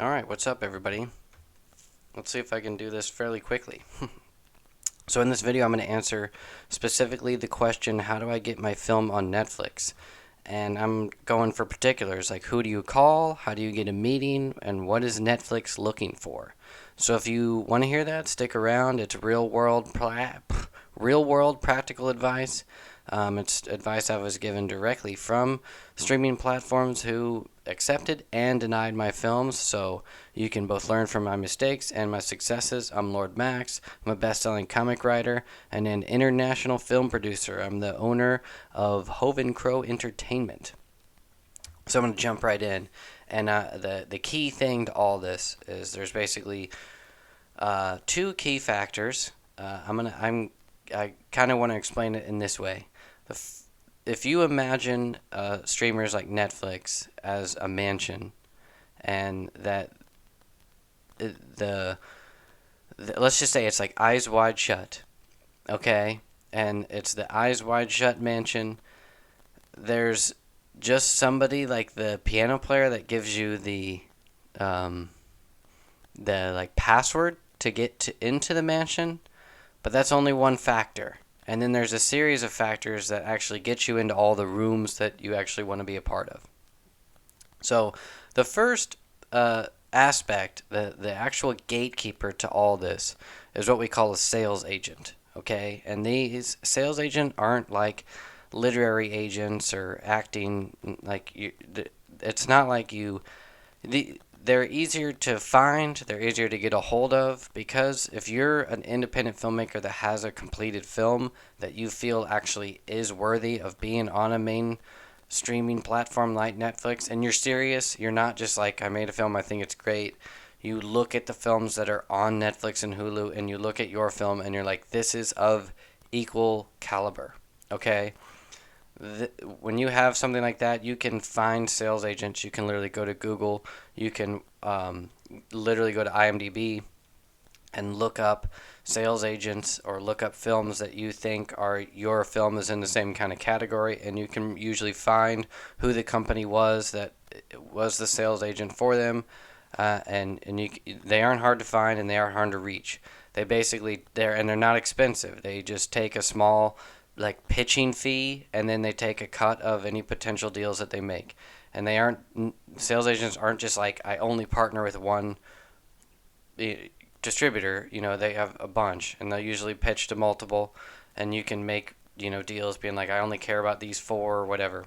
Alright, what's up everybody? Let's see if I can do this fairly quickly. So in this video I'm going to answer specifically the question, how do I get my film on Netflix? And I'm going for particulars like who do you call, how do you get a meeting, and what is Netflix looking for? So if you want to hear that, stick around. It's real world practical advice. It's advice I was given directly from streaming platforms who accepted and denied my films, so you can both learn from my mistakes and my successes. I'm Lord Max. I'm a best-selling comic writer and an international film producer. I'm the owner of Hove and Crow Entertainment. So I'm going to jump right in, and the key thing to all this is there's basically two key factors. I kind of want to explain it in this way. If you imagine streamers like Netflix as a mansion, and that the, let's just say it's like Eyes Wide Shut, okay, and it's the Eyes Wide Shut mansion. There's just somebody like the piano player that gives you um, the like password to get into the mansion, but that's only one factor. And then there's a series of factors that actually get you into all the rooms that you actually want to be a part of. So the first aspect, the actual gatekeeper to all this, is what we call a sales agent. Okay, and these sales agents aren't like literary agents or acting like you. It's not like you. They're easier to find, they're easier to get a hold of, because if you're an independent filmmaker that has a completed film that you feel actually is worthy of being on a main streaming platform like Netflix, and you're serious, you're not just like, I made a film, I think it's great. You look at the films that are on Netflix and Hulu, and you look at your film, and you're like, this is of equal caliber. Okay? When you have something like that, you can find sales agents. You can literally go to Google. You can literally go to IMDb and look up sales agents or look up films that you think are your film is in the same kind of category, and you can usually find who the company was that was the sales agent for them, they aren't hard to find and they aren't hard to reach. They're not expensive. They just take a small like pitching fee, and then they take a cut of any potential deals that they make. And they aren't sales agents aren't just like, I only partner with one distributor. They have a bunch, and they'll usually pitch to multiple, and you can make deals being like, I only care about these four or whatever.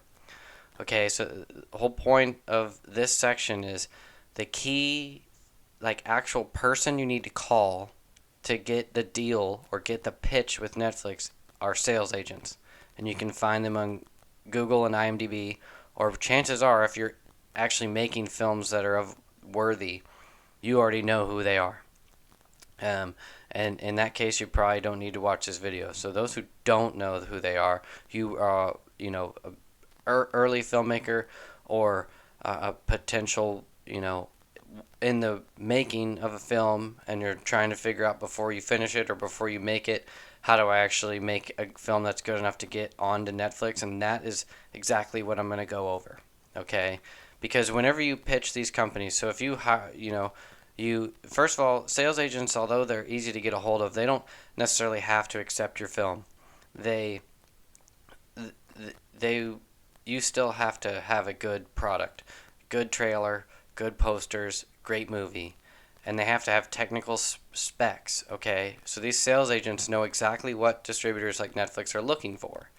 Okay, so the whole point of this section is the key, like actual person you need to call to get the deal or get the pitch with Netflix are sales agents, and you can find them on Google and IMDb, or chances are, if you're actually making films that are of worthy, you already know who they are. And in that case, you probably don't need to watch this video. So those who don't know who they are, you are, a early filmmaker, or a potential, in the making of a film, and you're trying to figure out before you finish it or before you make it, how do I actually make a film that's good enough to get onto Netflix? And that is exactly what I'm going to go over. Okay, because whenever you pitch these companies, so if you first of all, sales agents, although they're easy to get a hold of, they don't necessarily have to accept your film. They they You still have to have a good product, good trailer, good posters, great movie, and they have to have technical specs. Okay, so these sales agents know exactly what distributors like Netflix are looking for.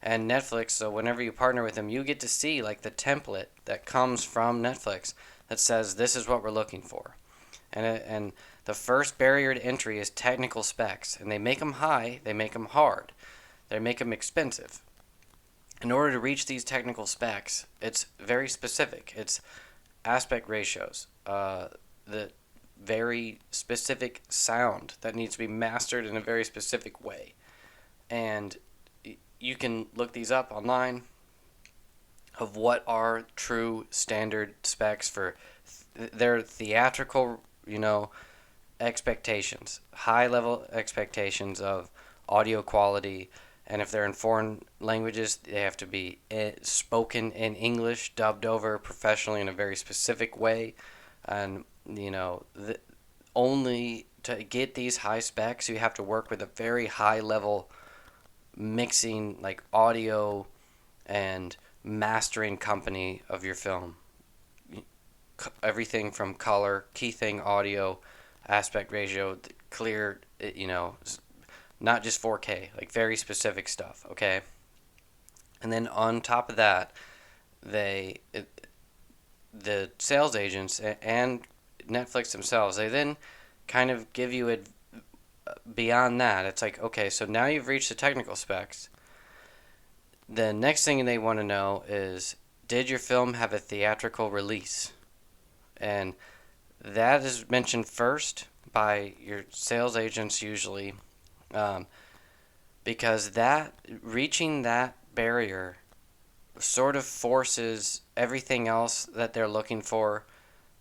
And Netflix, so whenever you partner with them, you get to see like the template that comes from Netflix that says this is what we're looking for. And the first barrier to entry is technical specs, and they make them high, they make them hard, they make them expensive. In order to reach these technical specs, it's very specific. It's aspect ratios, the very specific sound that needs to be mastered in a very specific way. And you can look these up online of what are true standard specs for their theatrical, expectations, high level expectations of audio quality. And if they're in foreign languages, they have to be spoken in English, dubbed over professionally in a very specific way. And only to get these high specs, you have to work with a very high level mixing, like audio and mastering company of your film. Everything from color, key thing, audio, aspect ratio, clear, not just 4K, like very specific stuff, okay? And then on top of that, they the sales agents and Netflix themselves, they then kind of give you it beyond that. It's like, okay, so now you've reached the technical specs. The next thing they want to know is, did your film have a theatrical release? And that is mentioned first by your sales agents usually, um, because that reaching that barrier sort of forces everything else that they're looking for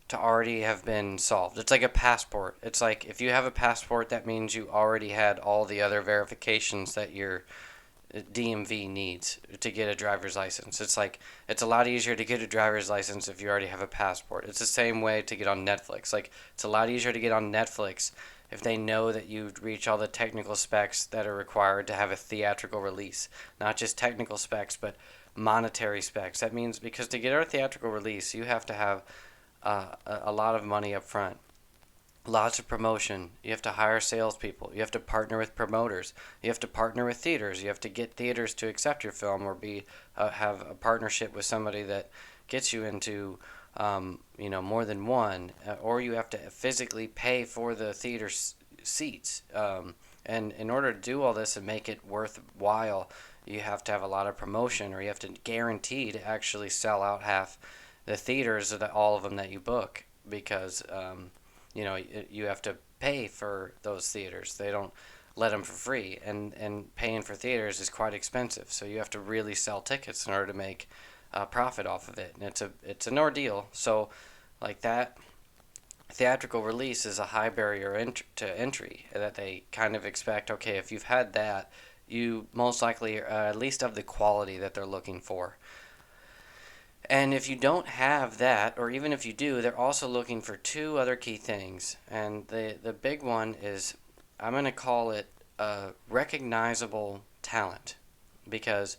to already have been solved. It's like a passport. It's like if you have a passport, that means you already had all the other verifications that your DMV needs to get a driver's license. It's like it's a lot easier to get a driver's license if you already have a passport. It's the same way to get on Netflix. Like it's a lot easier to get on Netflix if they know that you reach all the technical specs that are required to have a theatrical release. Not just technical specs, but monetary specs. That means because to get our theatrical release, you have to have a lot of money up front. Lots of promotion. You have to hire salespeople. You have to partner with promoters. You have to partner with theaters. You have to get theaters to accept your film or have a partnership with somebody that gets you into more than one. Or you have to physically pay for the theater seats. And in order to do all this and make it worthwhile, you have to have a lot of promotion, or you have to guarantee to actually sell out half the theaters, all of them that you book, because you have to pay for those theaters. They don't let them for free, and paying for theaters is quite expensive. So you have to really sell tickets in order to make a profit off of it, and it's an ordeal. So like that theatrical release is a high barrier to entry that they kind of expect. Okay, if you've had that, you most likely are at least of the quality that they're looking for. And if you don't have that, or even if you do, they're also looking for two other key things. And the big one is, I'm going to call it recognizable talent. Because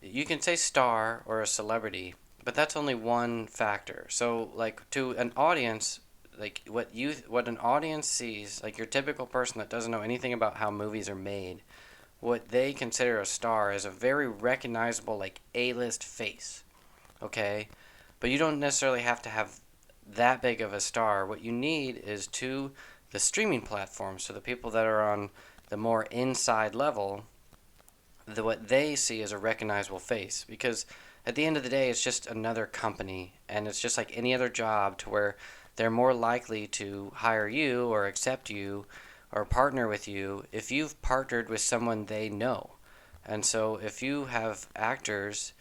you can say star or a celebrity, but that's only one factor. So, like, to an audience, like what an audience sees, like your typical person that doesn't know anything about how movies are made, what they consider a star is a very recognizable, like, A-list face. Okay? But you don't necessarily have to have that big of a star. What you need is to the streaming platforms, so the people that are on the more inside level, what they see as a recognizable face. Because at the end of the day, it's just another company, and it's just like any other job, to where they're more likely to hire you or accept you or partner with you if you've partnered with someone they know. And so if you have actors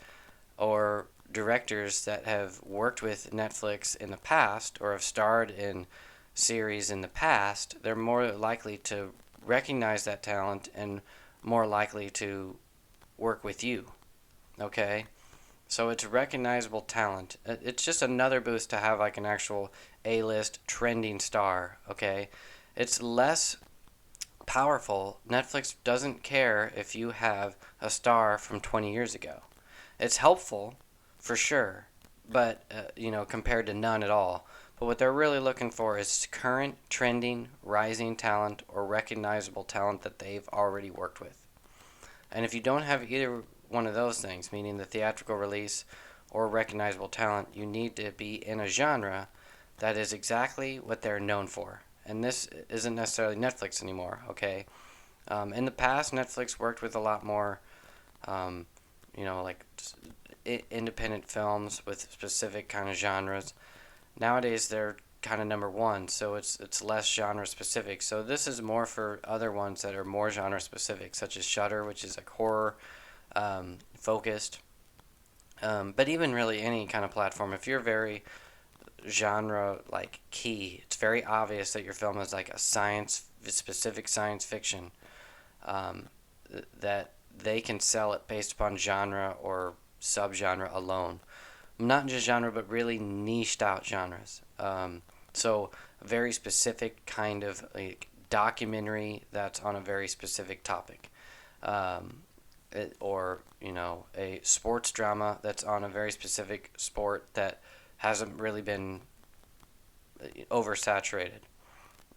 or directors that have worked with Netflix in the past or have starred in series in the past, they're more likely to recognize that talent and more likely to work with you. Okay? So it's recognizable talent. It's just another boost to have like an actual A-list trending star. Okay? It's less powerful. Netflix doesn't care if you have a star from 20 years ago. It's helpful, for sure, but compared to none at all. But what they're really looking for is current, trending, rising talent or recognizable talent that they've already worked with. And if you don't have either one of those things, meaning the theatrical release or recognizable talent, you need to be in a genre that is exactly what they're known for. And this isn't necessarily Netflix anymore, okay? In the past, Netflix worked with a lot more, like independent films with specific kind of genres. Nowadays, they're kind of number one, so it's less genre specific. So this is more for other ones that are more genre specific, such as Shudder, which is like horror focused. But even really any kind of platform, if you're very genre like key, it's very obvious that your film is like a specific science fiction, um, that they can sell it based upon genre or subgenre alone. Not just genre, but really niched out genres. So a very specific kind of like documentary that's on a very specific topic. Um, or a sports drama that's on a very specific sport that hasn't really been oversaturated.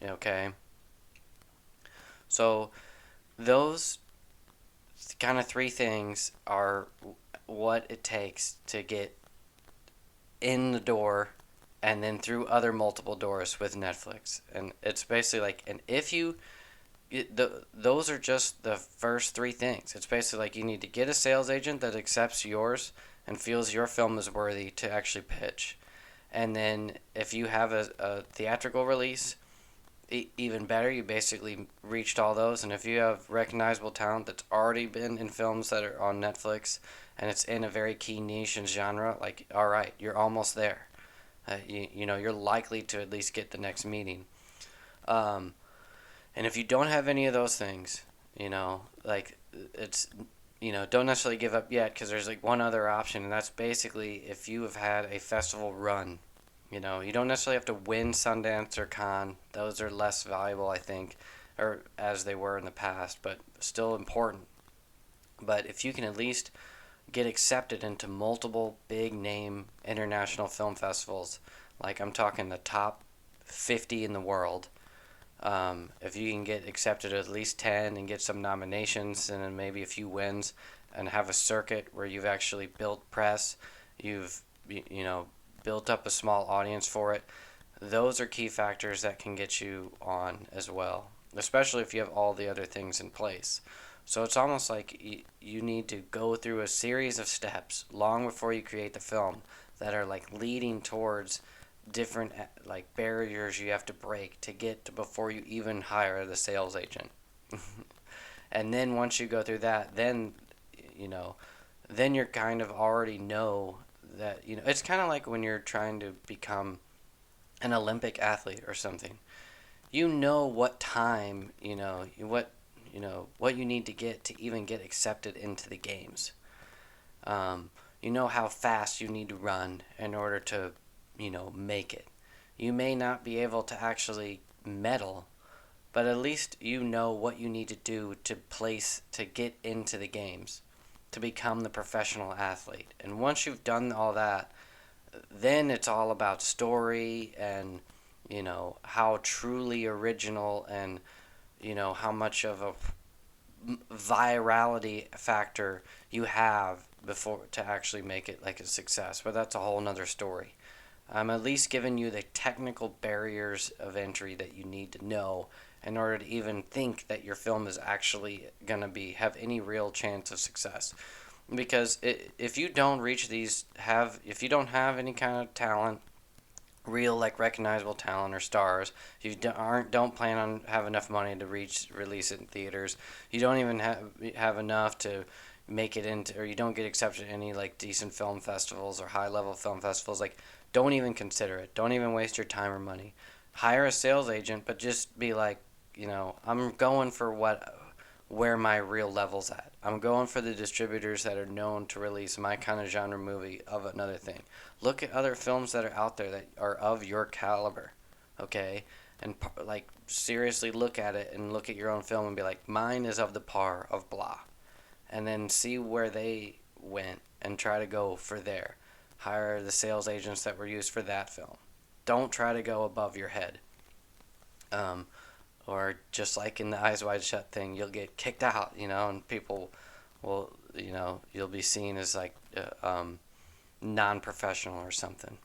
Okay, so those kind of three things are what it takes to get in the door and then through other multiple doors with Netflix. And it's basically like, and if you those are just the first three things. It's basically like you need to get a sales agent that accepts yours and feels your film is worthy to actually pitch. And then if you have a theatrical release, even better, you basically reached all those. And if you have recognizable talent that's already been in films that are on Netflix and it's in a very key niche and genre, like, all right, you're almost there. You're likely to at least get the next meeting. Um, and if you don't have any of those things, like it's, don't necessarily give up yet because there's like one other option, and that's basically if you have had a festival run. You don't necessarily have to win Sundance or Cannes. Those are less valuable, I think, or as they were in the past, but still important. But if you can at least get accepted into multiple big name international film festivals, like I'm talking the top 50 in the world, if you can get accepted at least 10 and get some nominations and then maybe a few wins and have a circuit where you've actually built press, you've built up a small audience for it, those are key factors that can get you on as well, especially if you have all the other things in place. So it's almost like you need to go through a series of steps long before you create the film that are like leading towards different like barriers you have to break to get to before you even hire the sales agent. And then once you go through that, you know, then you're kind of already know that it's kind of like when you're trying to become an Olympic athlete or something. You know what time, what you need to get to even get accepted into the games. You know how fast you need to run in order to, make it. You may not be able to actually medal, but at least you know what you need to do to get into the games, to become the professional athlete. And once you've done all that, then it's all about story and, how truly original and, how much of a virality factor you have before to actually make it like a success. But that's a whole nother story. I'm at least giving you the technical barriers of entry that you need to know in order to even think that your film is actually going to have any real chance of success. Because if you don't reach if you don't have any kind of talent, real like recognizable talent or stars, if you don't plan on have enough money to release it in theaters, you don't even have enough to make it into, or you don't get accepted to any like decent film festivals or high level film festivals, like don't even consider it. Don't even waste your time or money. Hire a sales agent, but just be like, I'm going for where my real level's at. I'm going for the distributors that are known to release my kind of genre movie of another thing. Look at other films that are out there that are of your caliber, okay? And like seriously look at it and look at your own film and be like, mine is of the par of blah. And then see where they went and try to go for there. Hire the sales agents that were used for that film. Don't try to go above your head. Or just like in the Eyes Wide Shut thing, you'll get kicked out, and people will, you'll be seen as like non-professional or something.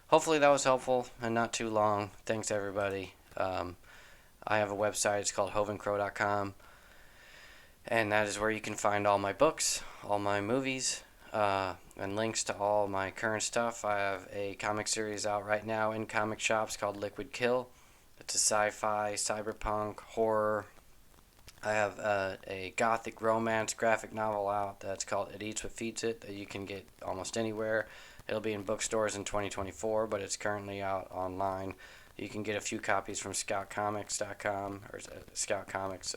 Hopefully that was helpful and not too long. Thanks everybody. I have a website. It's called hovencrow.com, and that is where you can find all my books, all my movies, and links to all my current stuff. I have a comic series out right now in comic shops called Liquid Kill. It's a sci-fi, cyberpunk, horror. I have a gothic romance graphic novel out that's called It Eats What Feeds It that you can get almost anywhere. It'll be in bookstores in 2024, but it's currently out online. You can get a few copies from scoutcomics.com or Scout Comics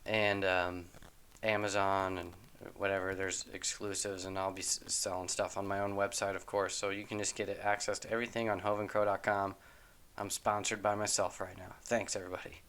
and Amazon and whatever. There's exclusives, and I'll be selling stuff on my own website, of course. So you can just get access to everything on hoveandcrow.com. I'm sponsored by myself right now. Thanks, everybody.